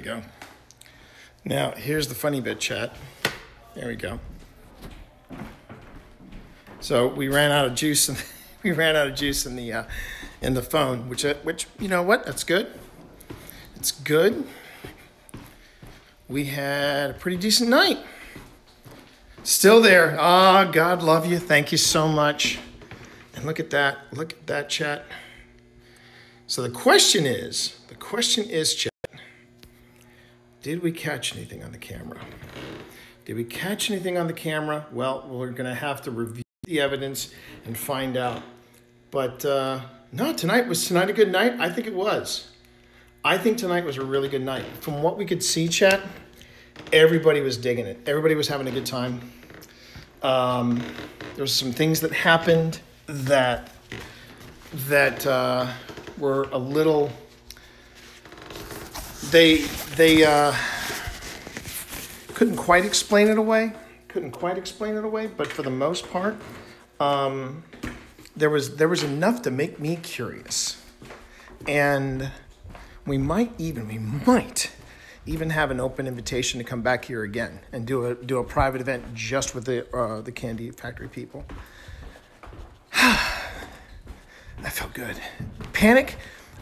you go. Now, here's the funny bit, chat. There we go. So we ran out of juice, and we ran out of juice in the phone, which you know what? That's good. It's good. We had a pretty decent night. Still there. Ah, oh, God love you. Thank you so much. And look at that. Look at that, chat. So the question is, chat, did we catch anything on the camera? Did we catch anything on the camera? Well, we're going to have to review the evidence and find out. But no, tonight a good night? I think it was. I think tonight was a really good night. From what we could see, chat, everybody was digging it. Everybody was having a good time. There was some things that happened that were a little. They couldn't quite explain it away. But for the most part, there was enough to make me curious, and we might even have an open invitation to come back here again and do a private event just with the Candy Factory people. That felt good. Panic,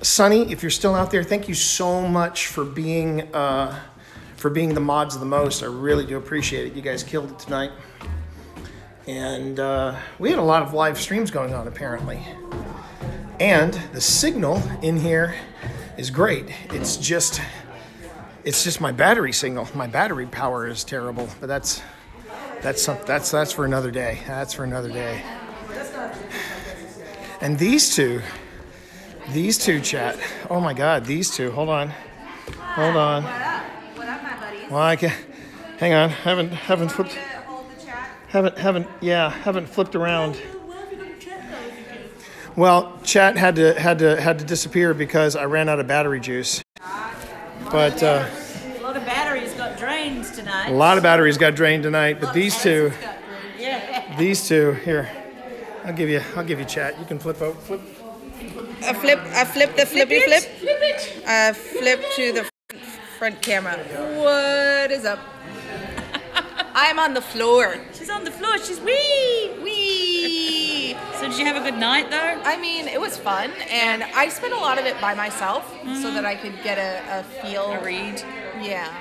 Sonny, if you're still out there, thank you so much for being the mods of the most. I really do appreciate it. You guys killed it tonight. And we had a lot of live streams going on, apparently. And the signal in here is great. It's just my battery signal. My battery power is terrible, but that's for another day. That's for another day. And these two, chat. Oh my God, these two. Hold on. What up, my buddies? Well, I can't. Hang on. Haven't flipped. Hold the chat. Haven't flipped around. Well, chat had to disappear because I ran out of battery juice. But a lot of batteries got drained tonight. A lot of batteries got drained tonight. But these two, here, I'll give you chat. You can flip. I flip the flippy flip. Flip it. I flip to the front camera. What is up? I'm on the floor. She's on the floor. She's wee. So did you have a good night though? I mean, it was fun, and I spent a lot of it by myself so that I could get a feel. A read. Yeah.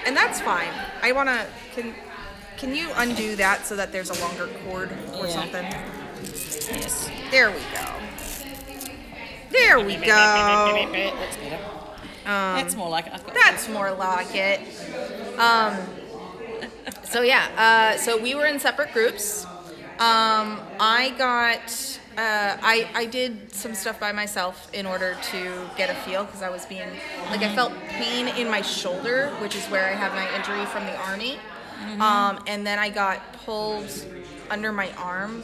And that's fine. I want to. Can you undo that so that there's a longer cord or something? Yes. There we go. There we go. That's better. That's more like it. That's more like it. So yeah, so we were in separate groups. I did some stuff by myself in order to get a feel because I was I felt pain in my shoulder, which is where I have my injury from the Army. And then I got pulled under my arm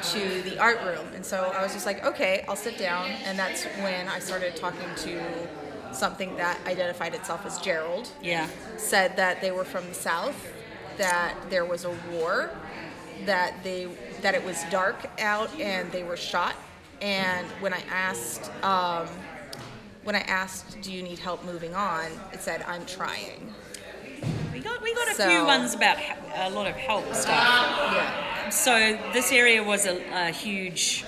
to the art room. And so I was just like, okay, I'll sit down. And that's when I started talking to something that identified itself as Gerald. Yeah. Said that they were from the South, that there was a war, that it was dark out and they were shot. And when I asked, do you need help moving on? It said, I'm trying. We got a few ones about a lot of help stuff. Yeah. So this area was a huge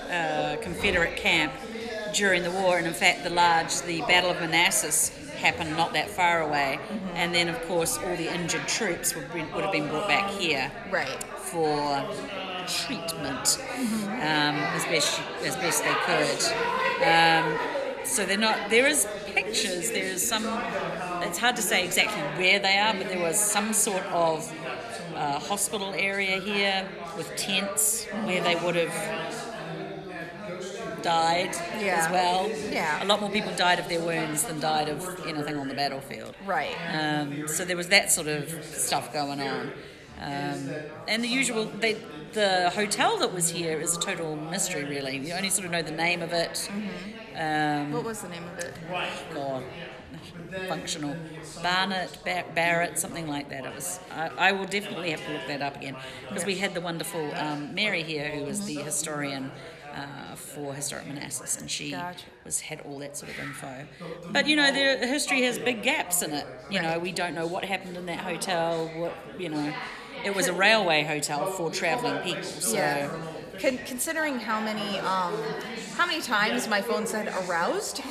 Confederate camp during the war, and in fact the Battle of Manassas happened not that far away, and then of course all the injured troops would have been brought back here for treatment as best they could. So there is pictures, there's some, it's hard to say exactly where they are, but there was some sort of hospital area here with tents where they would have died as well. Yeah. A lot more people died of their wounds than died of anything on the battlefield. Right. So there was that sort of stuff going on. And the usual, the hotel that was here is a total mystery, really. You only sort of know the name of it. What was the name of it? God, functional. Barrett, something like that. It was. I will definitely have to look that up again because we had the wonderful Mary here, who was the historian for Historic Manassas, and she Gotcha. had all that sort of info. But you know, the history has big gaps in it. You know, we don't know what happened in that hotel. What, you know, it was a railway hotel for travelling people. So. Yeah. Considering how many times my phone said aroused,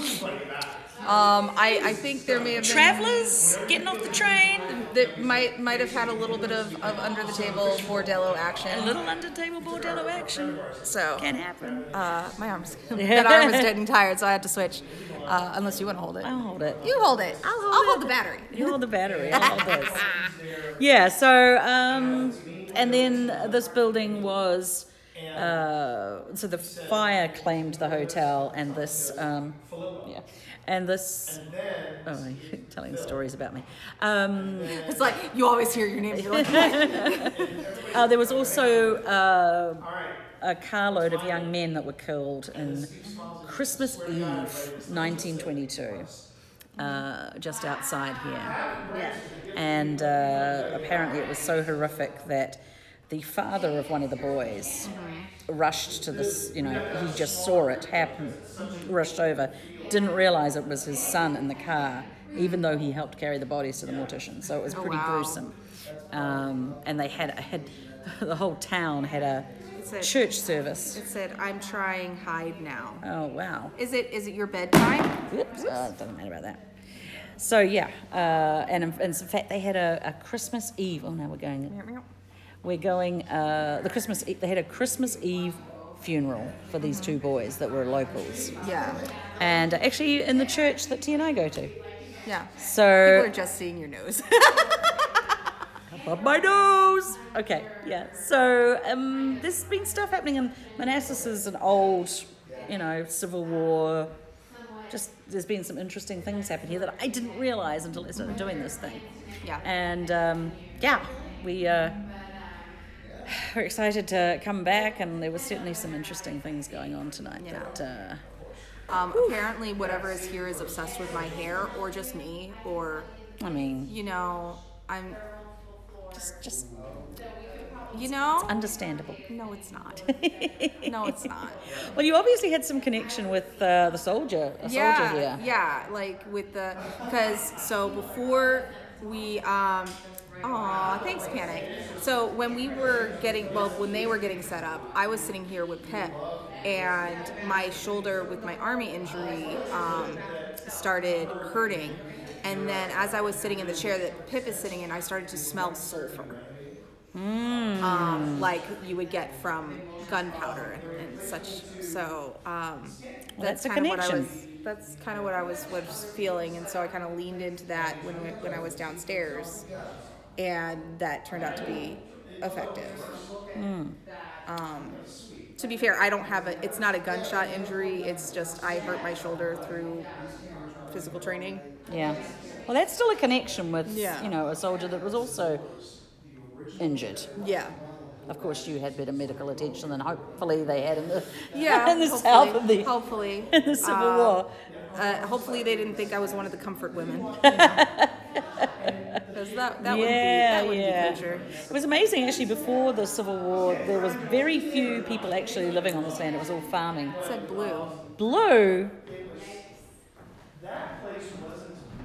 I think there may have been Travellers getting off the train. that might have had a little bit of under the table bordello action. A little under table bordello action. So Can happen. my arm's that arm was getting tired, so I had to switch. Unless you want to hold it. I'll hold it. You hold it. I'll hold the battery. You hold the battery. I'll hold this. Yeah. So and then this building was. So the fire claimed the hotel, and this, and this. Oh, you're telling stories about me. It's like you always hear your name. You're like, There was also a carload of young men that were killed in Christmas Eve, 1922, just outside here. yeah. And apparently, it was so horrific that the father of one of the boys rushed to this, you know, he just saw it happen, rushed over, didn't realise it was his son in the car, even though he helped carry the bodies to the mortician. So it was pretty gruesome. And they had the whole town had a church service. It said, "I'm trying, hide now." Oh, wow. Is it your bedtime? Whoops. It doesn't matter about that. So, yeah. And in fact, they had a Christmas Eve. Oh, no, we're going... We're going, the Christmas Eve, they had a Christmas Eve funeral for these two boys that were locals. Yeah. And actually in the church that T and I go to. Yeah. So. People are just seeing your nose. Above my nose! Okay, yeah. So there's been stuff happening in Manassas is an old, you know, Civil War. Just, there's been some interesting things happen here that I didn't realise until I started doing this thing. Yeah. And yeah, we're excited to come back, and there was certainly some interesting things going on tonight. Yeah. That, Apparently, whatever is here is obsessed with my hair, or just me, or I mean, you know, I'm just you know. understandable. No, it's not. No, it's not. Well, you obviously had some connection with the soldier. Soldier here. Yeah, like with because so before we thanks, Panic. So when they were getting set up, I was sitting here with Pep, and my shoulder with my army injury started hurting. And then as I was sitting in the chair that Pip is sitting in, I started to smell sulfur. Like you would get from gunpowder and such. So that's a kind of connection. That's kind of what I was feeling, and so I kind of leaned into that when I was downstairs, and that turned out to be effective. To be fair, I don't have it's not a gunshot injury. It's just I hurt my shoulder through physical training. Yeah. Well, that's still a connection with, Yeah. you know, a soldier that was also injured. Yeah. Of course, you had better medical attention than hopefully they had in the Yeah, south of the hopefully in the Civil War. Hopefully they didn't think I was one of the comfort women. Because that wouldn't be kosher. It was amazing actually. Before the Civil War, there was very few people actually living on this land. It was all farming. It said blue. Blue.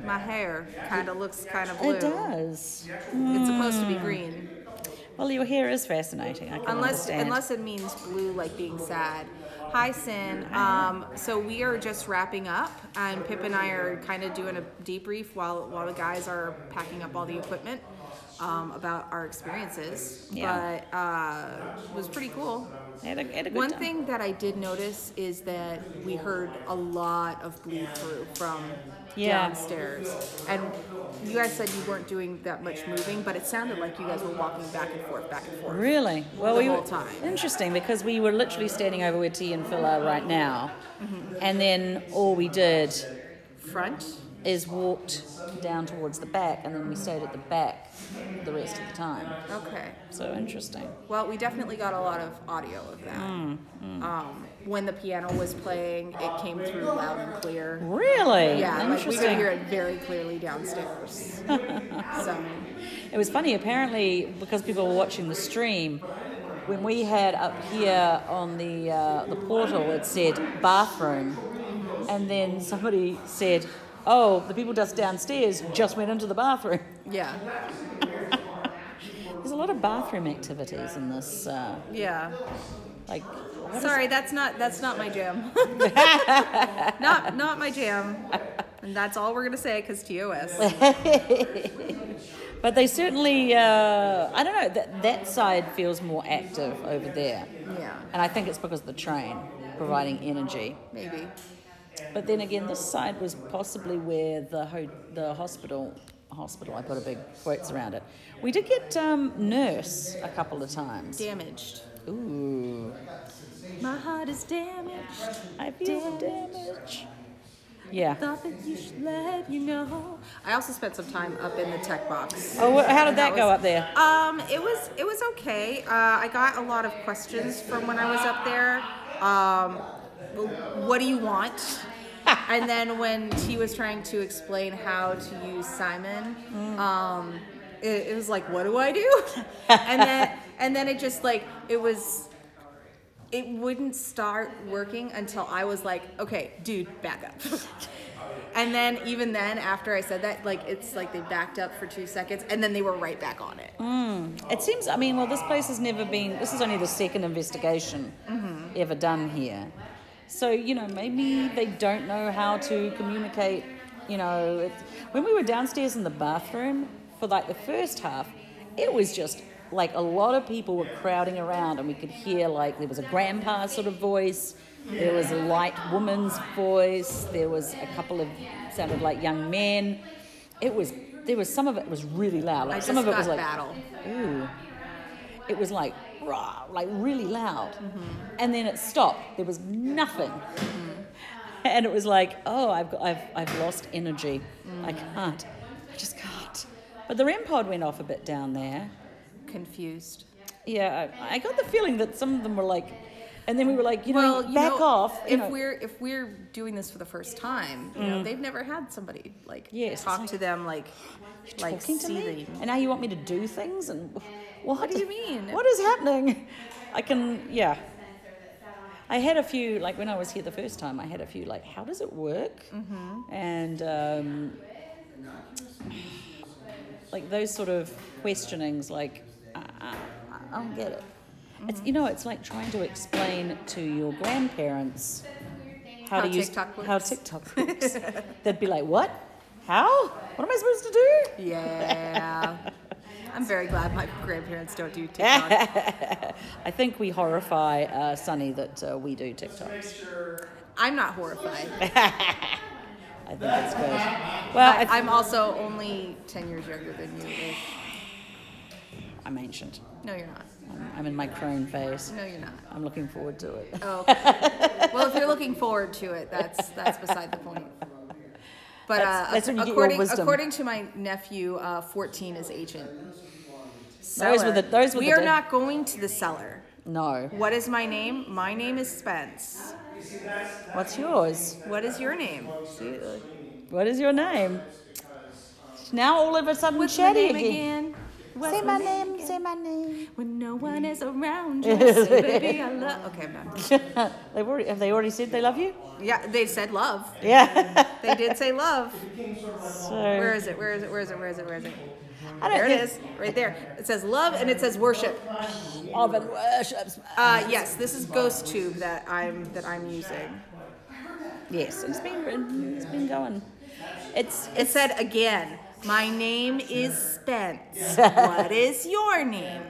My hair looks kind of blue. It does. It's supposed to be green. Well, your hair is fascinating. I can understand. Unless it means blue, like being sad. Hi, Sin. So we are just wrapping up, and Pip and I are kind of doing a debrief while the guys are packing up all the equipment about our experiences. Yeah. But it was pretty cool. Had a good One time. thing that I did notice is that we heard a lot of bleed through from downstairs. And you guys said you weren't doing that much moving, but it sounded like you guys were walking back and forth. Really? Well, the whole time. Interesting, because we were literally standing over where T and Phil are right now, and then all we did Front? is walked down towards the back, and then we stayed at the back the rest of the time. Okay. So interesting. Well, we definitely got a lot of audio of that. When the piano was playing, it came through loud and clear. Really? Yeah, like we could Interesting. hear it very clearly downstairs. So, It was funny, apparently, because people were watching the stream, when we had up here on the portal, it said bathroom, and then somebody said, "Oh, the people just downstairs just went into the bathroom." Yeah. There's a lot of bathroom activities in this. Yeah. Like, Sorry, that's not my jam. not my jam. And that's all we're gonna say because TOS. But they certainly, I don't know, that side feels more active over there. Yeah. And I think it's because of the train providing energy. Maybe. But then again, this side was possibly where the hospital, I put a big quotes around it. We did get nurse a couple of times. Damaged. Ooh. My heart is damaged. I feel damage. Yeah. Thought that you should let you know. I also spent some time up in the tech box. Oh, how did that go up there? It was okay. I got a lot of questions from when I was up there. What do you want? And then when he was trying to explain how to use Simon, it was like, what do I do? and then it just like it wouldn't start working until I was like, okay, dude, back up. And then even then, after I said that, like it's like they backed up for 2 seconds and then they were right back on it. It seems, I mean, well, this place has never been, this is only the second investigation ever done here. So, you know, maybe they don't know how to communicate, you know. When we were downstairs in the bathroom for like the first half, it was just like a lot of people were crowding around and we could hear like there was a grandpa sort of voice, there was a light woman's voice, there was a couple of, sounded like young men. There was some of it was really loud. Like some of it was like battle. Ooh. It was like rah, like really loud. And then it stopped. There was nothing. And it was like, oh, I've lost energy. I just can't. But the REM pod went off a bit down there. Confused. Yeah, I got the feeling that some of them were like, and then we were like, back off. If we're doing this for the first time, you know, they've never had somebody like talk to them like talking to see me? them. And now you want me to do things? And what do you mean? What is happening? I had a few, like when I was here the first time, I had a few like, how does it work? And like those sort of questionings, like, I don't get it. It's, you know, it's like trying to explain to your grandparents how to use TikTok works. They'd be like, what? How? What am I supposed to do? Yeah. I'm very glad my grandparents don't do TikTok. I think we horrify Sunny that we do TikToks. I'm not horrified. I think that's good. Well, I'm also only 10 years younger than you. I'm ancient. No, you're not. I'm in my crone phase. No, you're not. I'm looking forward to it. Oh, okay. Well, if you're looking forward to it, that's beside the point. But that's when you get your wisdom. According to my nephew, 14 is ancient. Those were we are not going to the cellar. No. What is my name? My name is Spence. What's yours? What is your name? What is your name? Now all of a sudden What's chatty my name again? Say my name, say my name. When no one is around you, say, baby, I love. Okay, I'm done. Have they already said they love you? Yeah, they said love. Yeah. They did say love. So, Where is it? There it is, right there. It says love and it says worship. Love and worship. Yes, this is Ghost Tube that I'm using. Yes, it's been going. It said again. My name is Spence. What is your name?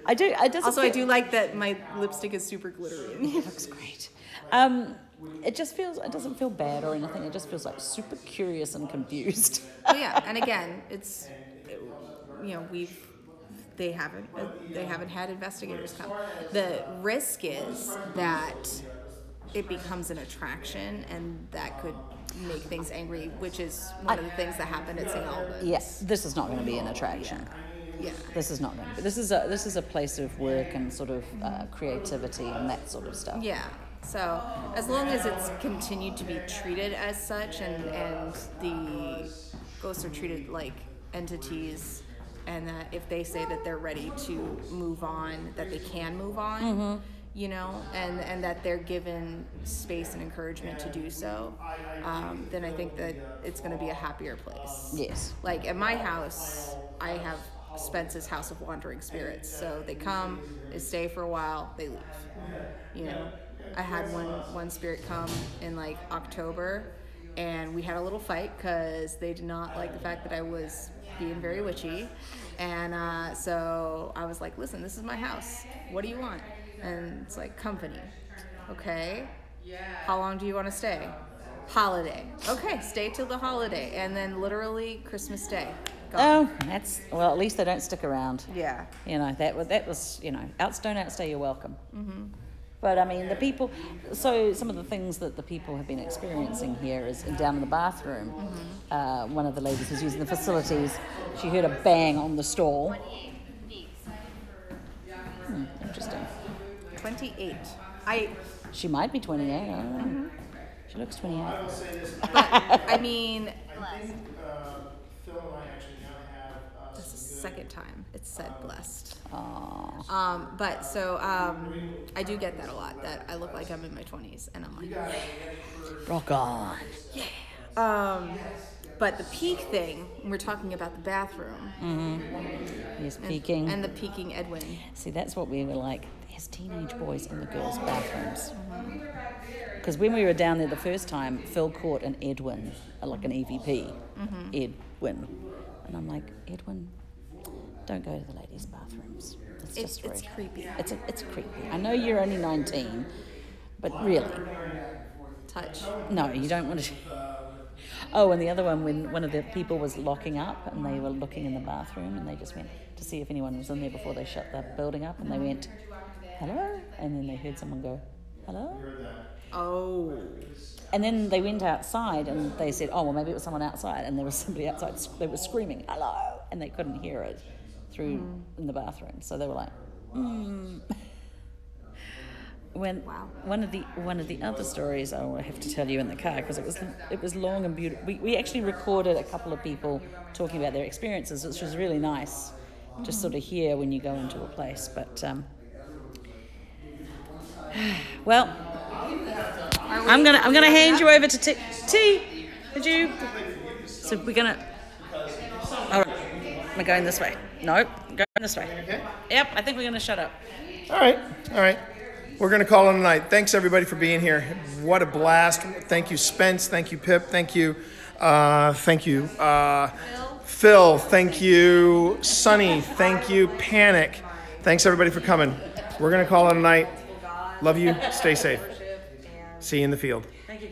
I do like that my lipstick is super glittery. It looks great. It doesn't feel bad or anything. It just feels like super curious and confused. Oh yeah, and again, it's, you know, they haven't had investigators come. The risk is that it becomes an attraction, and that could make things angry, which is one of the things that happened at St. Albans. Yes, this is not going to be an attraction. Yeah. This is not going to be. This is a place of work and sort of creativity and that sort of stuff. Yeah. So as long as it's continued to be treated as such, and the ghosts are treated like entities and that if they say that they're ready to move on, that they can move on, you know, and that they're given space and encouragement to do so, then I think that it's going to be a happier place. Yes. Like at my house, I have Spence's House of Wandering Spirits. So they come, they stay for a while, they leave. You know, I had one spirit come in like October, and we had a little fight because they did not like the fact that I was being very witchy. And so I was like, listen, this is my house. What do you want? And it's like, company. Okay. How long do you want to stay? Holiday. Okay, stay till the holiday. And then literally Christmas Day. Gone. Oh, that's, well, at least they don't stick around. Yeah. You know, that was, you know, don't outstay your welcome. Mm-hmm. But I mean, the people, so some of the things that the people have been experiencing here is down in the bathroom. Mm-hmm. One of the ladies was using the facilities. She heard a bang on the stall. Interesting. 28. She might be 28. I don't know. Mm-hmm. She looks 28. But, I mean, Phil and I actually now have this is the second time it's said blessed. Aww. But so I do get that a lot, that I look like I'm in my 20s, and I'm like, Rock on. yeah. But the peak thing, we're talking about the bathroom. Mm-hmm. Yes, peeking. And the peeking Edwin. See, that's what we were like. There's teenage boys in the girls' bathrooms. Because when we were down there the first time, Phil caught an Edwin, like an EVP. Mm-hmm. Edwin. And I'm like, Edwin, don't go to the ladies' bathrooms. It's just rude. It's creepy. It's creepy. I know you're only 19, but really. Touch. No, you don't want to. Oh, and the other one, when one of the people was locking up and they were looking in the bathroom and they just went to see if anyone was in there before they shut the building up, and they went, hello? And then they heard someone go, hello? Oh. And then they went outside and they said, oh, well, maybe it was someone outside. And there was somebody outside, they were screaming, hello? And they couldn't hear it through in the bathroom. So they were like, When one of the other stories I will have to tell you in the car, because it was long and beautiful. We actually recorded a couple of people talking about their experiences, which was really nice, just sort of hear when you go into a place. But well, I'm gonna hand you over to T. Did you? So we're gonna. All right, we're going this way. No, going this way. Okay. Yep, I think we're gonna shut up. All right. We're going to call it a night. Thanks, everybody, for being here. What a blast. Thank you, Spence. Thank you, Pip. Thank you. Phil. Thank you, Sunny. Thank you, Panic. Thanks, everybody, for coming. We're going to call it a night. Love you. Stay safe. See you in the field. Thank you.